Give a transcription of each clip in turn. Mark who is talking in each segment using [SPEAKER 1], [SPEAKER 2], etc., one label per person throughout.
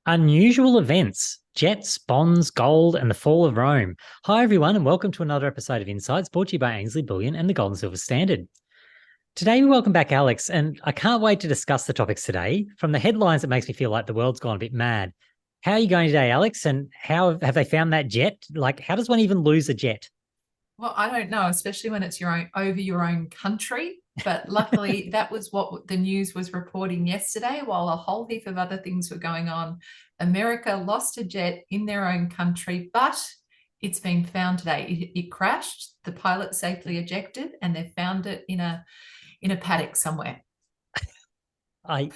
[SPEAKER 1] Unusual events, jets, bonds, gold, and the fall of Rome. Hi, everyone, and welcome to another episode of Insights brought to you by Ainslie Bullion and the Gold and Silver Standard. Today, we welcome back Alex, and I can't wait to discuss the topics today. From the headlines, it makes me feel like the world's gone a bit mad. How are you going today, Alex? And how have they found that jet? Like, how does one even lose a jet?
[SPEAKER 2] Well, I don't know, especially when it's over your own country. But luckily, that was what the news was reporting yesterday, while a whole heap of other things were going on. America lost a jet in their own country, but it's been found today. It crashed. The pilot safely ejected, and they found it in a paddock somewhere.
[SPEAKER 1] I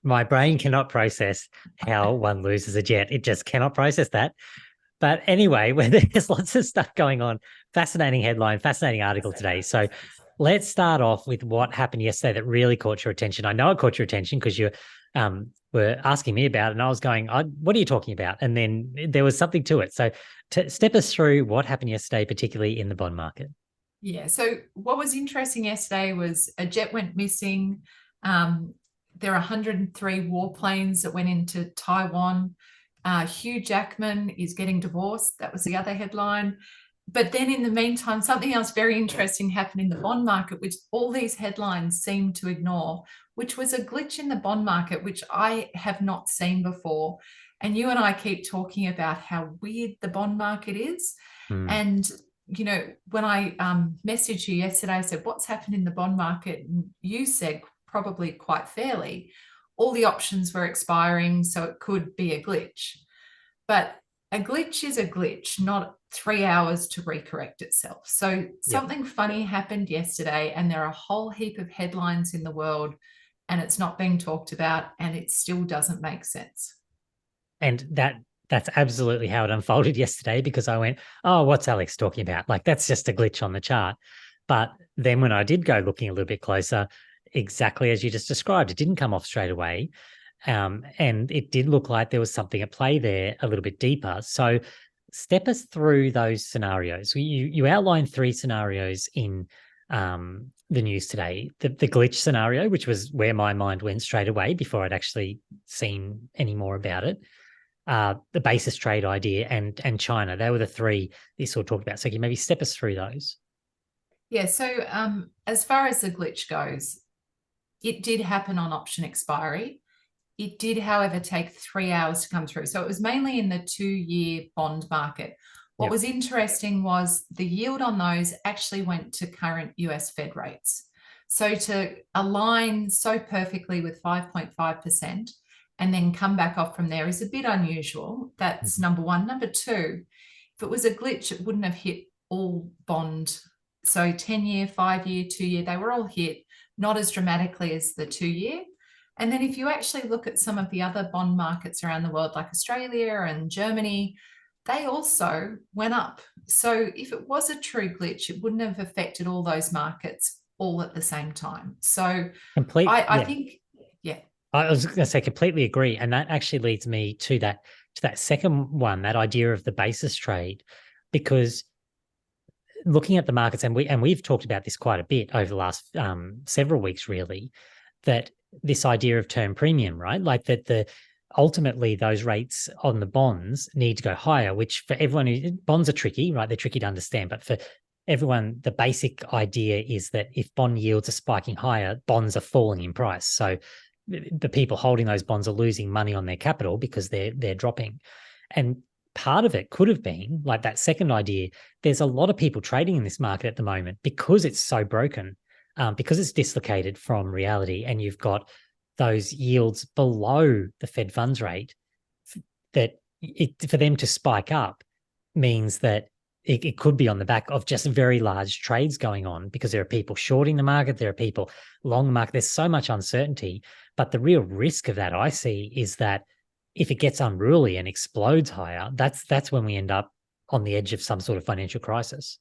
[SPEAKER 1] My brain cannot process how one loses a jet. It just cannot process that. But anyway, where there's lots of stuff going on, fascinating headline, fascinating article today. So let's start off with what happened yesterday that really caught your attention. I know it caught your attention because you were asking me about it, and I was going, what are you talking about? And then there was something to it. So step us through what happened yesterday, particularly in the bond market.
[SPEAKER 2] Yeah. So what was interesting yesterday was a jet went missing. There are 103 warplanes that went into Taiwan. Hugh Jackman is getting divorced. That was the other headline. But then in the meantime, something else very interesting happened in the bond market, which all these headlines seem to ignore, which was a glitch in the bond market, which I have not seen before. And you and I keep talking about how weird the bond market is.
[SPEAKER 1] Hmm.
[SPEAKER 2] And when I messaged you yesterday, I said, what's happened in the bond market? And you said, probably quite fairly, all the options were expiring, so it could be a glitch. But a glitch is a glitch, not 3 hours to recorrect itself. So
[SPEAKER 1] Yep.
[SPEAKER 2] something funny happened yesterday, and there are a whole heap of headlines in the world, and it's not being talked about, and it still doesn't make sense.
[SPEAKER 1] And that's absolutely how it unfolded yesterday, because I went, oh, what's Alex talking about? Like, that's just a glitch on the chart. But then when I did go looking a little bit closer, exactly as you just described, it didn't come off straight away. And it did look like there was something at play there a little bit deeper. So step us through those scenarios. You outlined three scenarios in the news today. The glitch scenario, which was where my mind went straight away before I'd actually seen any more about it. The basis trade idea and China. They were the three you sort of talked about. So can you maybe step us through those?
[SPEAKER 2] Yeah, so as far as the glitch goes, it did happen on option expiry. It did, however, take 3 hours to come through. So it was mainly in the 2-year bond market. What
[SPEAKER 1] Yep.
[SPEAKER 2] was interesting was the yield on those actually went to current US Fed rates. So to align so perfectly with 5.5% and then come back off from there is a bit unusual. That's
[SPEAKER 1] Mhm.
[SPEAKER 2] number one. Number two, if it was a glitch, it wouldn't have hit all bond. So 10-year, 5-year, 2-year, they were all hit, not as dramatically as the 2-year. And then if you actually look at some of the other bond markets around the world, like Australia and Germany, they also went up. So if it was a true glitch, it wouldn't have affected all those markets all at the same time. So I
[SPEAKER 1] Yeah.
[SPEAKER 2] think, yeah.
[SPEAKER 1] I was going to say completely agree, and that actually leads me to that second one, that idea of the basis trade, because looking at the markets, and we've talked about this quite a bit over the last several weeks, really, that this idea of term premium, right? Like that the ultimately those rates on the bonds need to go higher, which for everyone who bonds are tricky, right? They're tricky to understand, but for everyone, the basic idea is that if bond yields are spiking higher, bonds are falling in price. So the people holding those bonds are losing money on their capital because they're dropping. And part of it could have been like that second idea. There's a lot of people trading in this market at the moment because it's so broken, because it's dislocated from reality, and you've got those yields below the Fed funds rate. That for them to spike up means that it could be on the back of just very large trades going on, because there are people shorting the market, there are people long the market. There's so much uncertainty. But the real risk of that I see is that if it gets unruly and explodes higher, that's when we end up on the edge of some sort of financial crisis.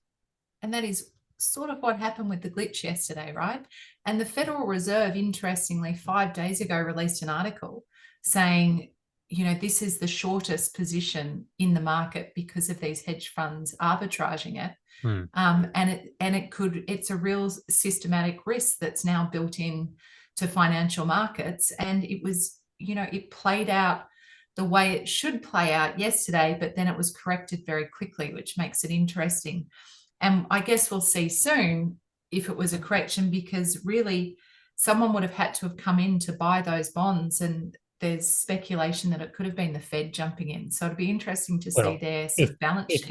[SPEAKER 2] And that is sort of what happened with the glitch yesterday, right? And the Federal Reserve, interestingly, 5 days ago released an article saying, this is the shortest position in the market because of these hedge funds arbitraging it.
[SPEAKER 1] Hmm.
[SPEAKER 2] It's a real systematic risk that's now built in to financial markets. And it was, it played out the way it should play out yesterday, but then it was corrected very quickly, which makes it interesting. And I guess we'll see soon if it was a correction, because really someone would have had to have come in to buy those bonds, and there's speculation that it could have been the Fed jumping in. So it'd be interesting to see their sort of balance sheet.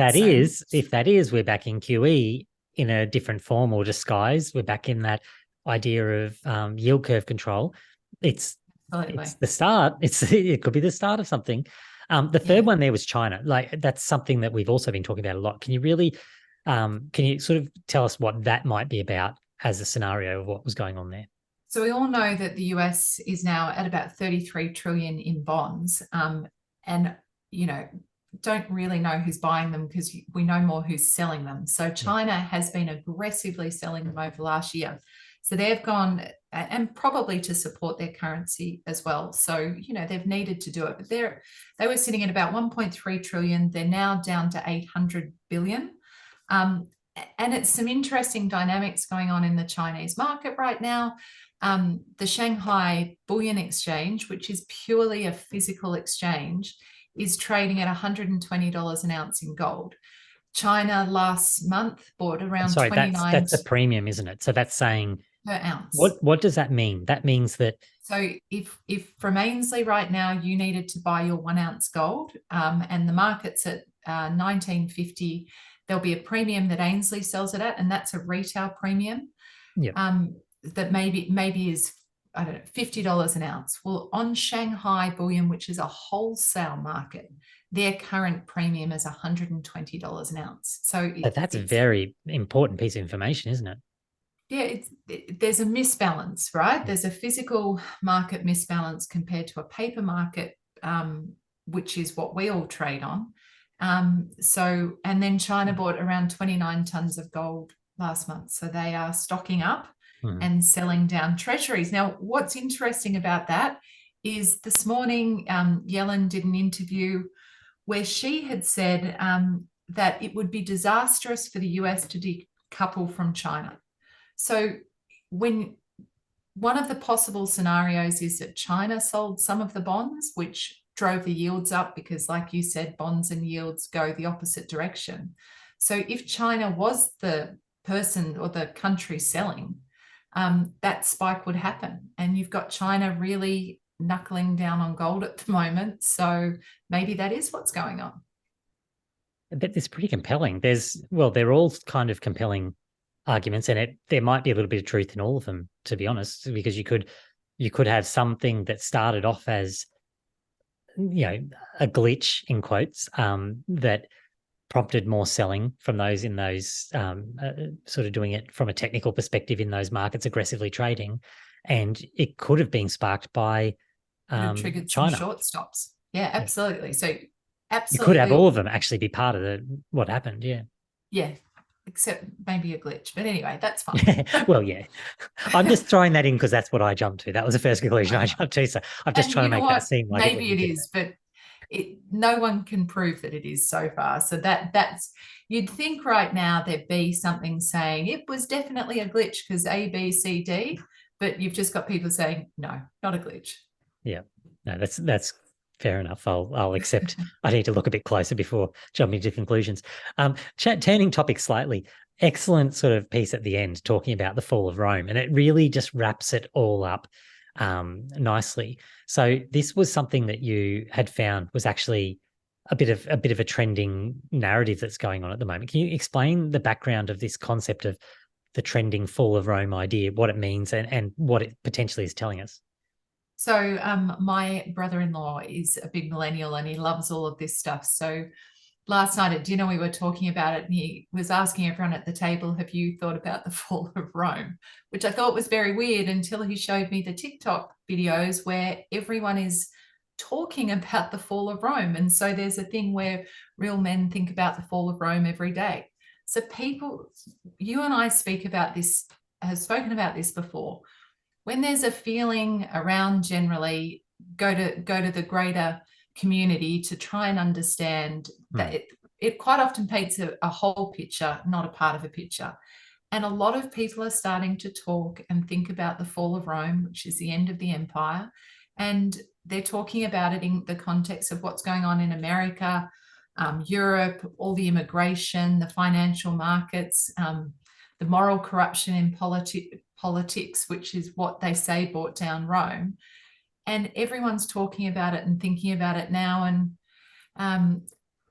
[SPEAKER 1] If that is, we're back in QE in a different form or disguise. We're back in that idea of yield curve control. It's the start. It could be the start of something. The third one there was China. Like, that's something that we've also been talking about a lot. Can you sort of tell us what that might be about as a scenario of what was going on there?
[SPEAKER 2] So we all know that the US is now at about 33 trillion in bonds, and don't really know who's buying them, because we know more who's selling them. So China has been aggressively selling them over the last year. So they've gone, and probably to support their currency as well. So, they've needed to do it, but they were sitting at about 1.3 trillion. They're now down to 800 billion. And it's some interesting dynamics going on in the Chinese market right now. The Shanghai Bullion Exchange, which is purely a physical exchange, is trading at $120 an ounce in gold. China last month bought around 29.
[SPEAKER 1] That's a premium, isn't it? So that's saying
[SPEAKER 2] per ounce.
[SPEAKER 1] What does that mean? That means that.
[SPEAKER 2] So if from Ainslie right now you needed to buy your 1 ounce gold, and the market's at 1950, there'll be a premium that Ainslie sells it at, and that's a retail premium. That maybe is, I don't know, $50 an ounce. Well, on Shanghai Bullion, which is a wholesale market, their current premium is $120 an ounce. So
[SPEAKER 1] that's a very important piece of information, isn't it?
[SPEAKER 2] Yeah, there's a misbalance, right? There's a physical market misbalance compared to a paper market, which is what we all trade on. And then China bought around 29 tons of gold last month. So they are stocking up and selling down treasuries. Now, what's interesting about that is this morning, Yellen did an interview where she had said that it would be disastrous for the US to decouple from China. So when one of the possible scenarios is that China sold some of the bonds, which drove the yields up, because like you said, bonds and yields go the opposite direction. So if China was the person or the country selling, that spike would happen. And you've got China really knuckling down on gold at the moment. So maybe that is what's going on.
[SPEAKER 1] But it's pretty compelling. They're all kind of compelling arguments, and there might be a little bit of truth in all of them, to be honest, because you could have something that started off as, a glitch in quotes, that prompted more selling from those in those sort of doing it from a technical perspective in those markets, aggressively trading, and it could have been sparked by
[SPEAKER 2] triggered
[SPEAKER 1] China.
[SPEAKER 2] Some short stops. Yeah, absolutely. So absolutely,
[SPEAKER 1] you could have all of them actually be part of what happened. Yeah,
[SPEAKER 2] except maybe a glitch, but anyway, that's fine.
[SPEAKER 1] Well, yeah, I'm just throwing that in because that's what I jumped to. That was the first conclusion I jumped to, so I'm just trying to make that seem like
[SPEAKER 2] maybe it is, but no one can prove that it is so far. So that's, you'd think right now there'd be something saying it was definitely a glitch because A, B, C, D, but you've just got people saying no, not a glitch.
[SPEAKER 1] Yeah, no, that's fair enough. I'll accept. I need to look a bit closer before jumping to conclusions. Turning topic slightly, excellent sort of piece at the end talking about the fall of Rome, and it really just wraps it all up nicely. So this was something that you had found was actually a bit of a trending narrative that's going on at the moment. Can you explain the background of this concept of the trending fall of Rome idea, what it means, and what it potentially is telling us?
[SPEAKER 2] So my brother-in-law is a big millennial and he loves all of this stuff. So last night at dinner, we were talking about it and he was asking everyone at the table, have you thought about the fall of Rome? Which I thought was very weird until he showed me the TikTok videos where everyone is talking about the fall of Rome. And so there's a thing where real men think about the fall of Rome every day. So people, you and I have spoken about this before. When there's a feeling around, generally go to the greater community to try and understand that it quite often paints a whole picture, not a part of a picture. And a lot of people are starting to talk and think about the fall of Rome, which is the end of the empire. And they're talking about it in the context of what's going on in America, Europe, all the immigration, the financial markets, the moral corruption in politics, which is what they say brought down Rome. And everyone's talking about it and thinking about it now. And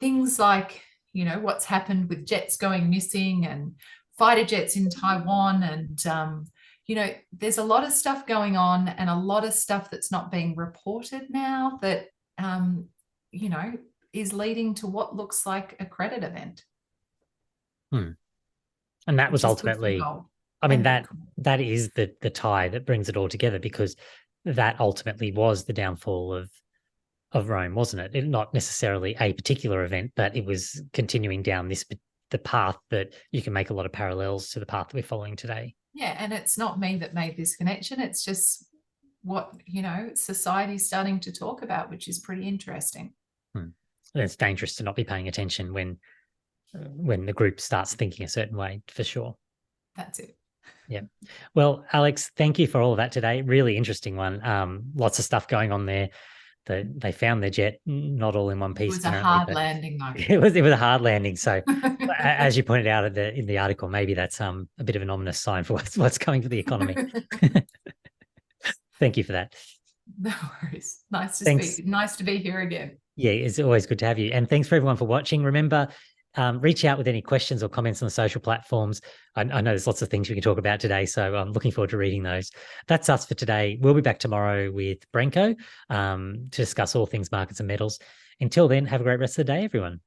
[SPEAKER 2] things like, you know, what's happened with jets going missing and fighter jets in Taiwan. And, you know, there's a lot of stuff going on and a lot of stuff that's not being reported now that, you know, is leading to what looks like a credit event.
[SPEAKER 1] And that was ultimately, I mean, that is the tie that brings it all together, because that ultimately was the downfall of Rome, wasn't it? Not necessarily a particular event, but it was continuing down the path that you can make a lot of parallels to the path that we're following today.
[SPEAKER 2] Yeah, and it's not me that made this connection. It's just what, you know, society's starting to talk about, which is pretty interesting.
[SPEAKER 1] It's dangerous to not be paying attention when the group starts thinking a certain way, for sure.
[SPEAKER 2] That's it.
[SPEAKER 1] Yeah. Well, Alex, thank you for all of that today. Really interesting one. Lots of stuff going on there. They found their jet, not all in one piece.
[SPEAKER 2] It was a hard landing, though.
[SPEAKER 1] It was a hard landing. So, as you pointed out in the article, maybe that's a bit of an ominous sign for what's coming for the economy. Thank you for that.
[SPEAKER 2] No worries. Nice to speak. Nice to be here again.
[SPEAKER 1] Yeah, it's always good to have you. And thanks for everyone for watching. Remember, reach out with any questions or comments on the social platforms. I know there's lots of things we can talk about today, so I'm looking forward to reading those. That's us for today. We'll be back tomorrow with Branko to discuss all things markets and metals. Until then, have a great rest of the day, everyone.